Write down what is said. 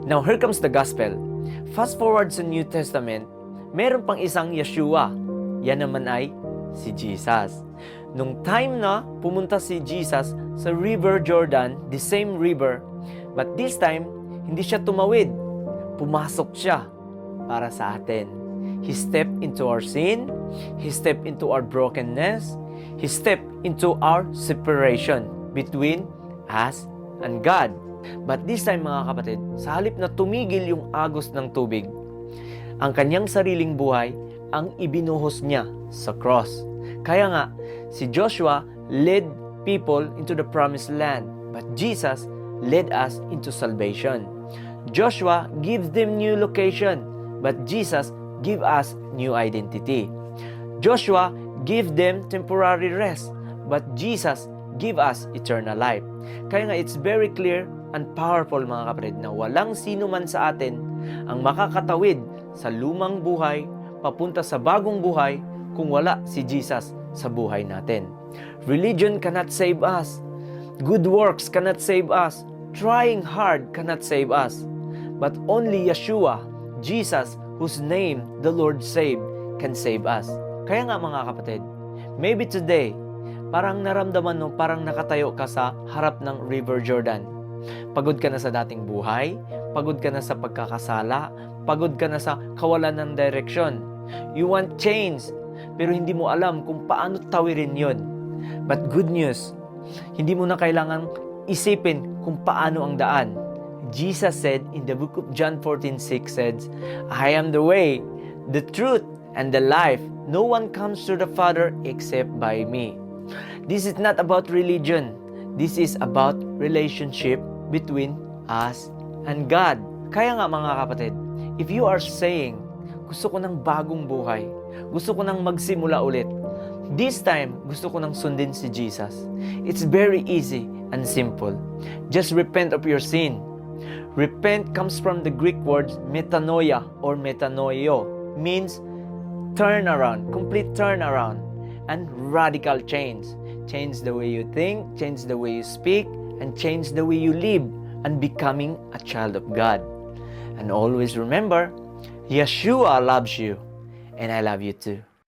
Now, here comes the gospel. Fast forward sa New Testament, meron pang isang Yeshua. Yan naman ay si Jesus. Nung time na pumunta si Jesus sa River Jordan, the same river, but this time, hindi siya tumawid. Pumasok siya para sa atin. He stepped into our sin. He stepped into our brokenness. He stepped into our separation between us and God. But this time, mga kapatid, sa halip na tumigil yung agos ng tubig, ang kanyang sariling buhay ang ibinuhos niya sa cross. Kaya nga, si Joshua led people into the promised land, but Jesus led us into salvation. Joshua gives them new location, but Jesus give us new identity. Joshua give them temporary rest, but Jesus give us eternal life. Kaya nga, it's very clear and powerful, mga kapatid, na walang sino man sa atin ang makakatawid sa lumang buhay papunta sa bagong buhay kung wala si Jesus sa buhay natin. Religion cannot save us. Good works cannot save us. Trying hard cannot save us. But only Yeshua, Jesus, whose name the Lord saved, can save us. Kaya nga, mga kapatid, maybe today, parang naramdaman mo, parang nakatayo ka sa harap ng River Jordan. Pagod ka na sa dating buhay, pagod ka na sa pagkakasala, pagod ka na sa kawalan ng direksyon. You want change, pero hindi mo alam kung paano tawirin yon. But good news, hindi mo na kailangan isipin kung paano ang daan. Jesus said in the book of John 14:6 says, I am the way, the truth, and the life. No one comes to the Father except by me. This is not about religion. This is about relationship between us and God. Kaya nga, mga kapatid, if you are saying, gusto ko ng bagong buhay, gusto ko ng magsimula ulit, this time, gusto ko ng sundin si Jesus, it's very easy and simple. Just repent of your sin. Repent comes from the Greek words metanoia or metanoio, means turn around, complete turn around, and radical change. Change the way you think, change the way you speak, and change the way you live, and becoming a child of God. And always remember, Yeshua loves you, and I love you too.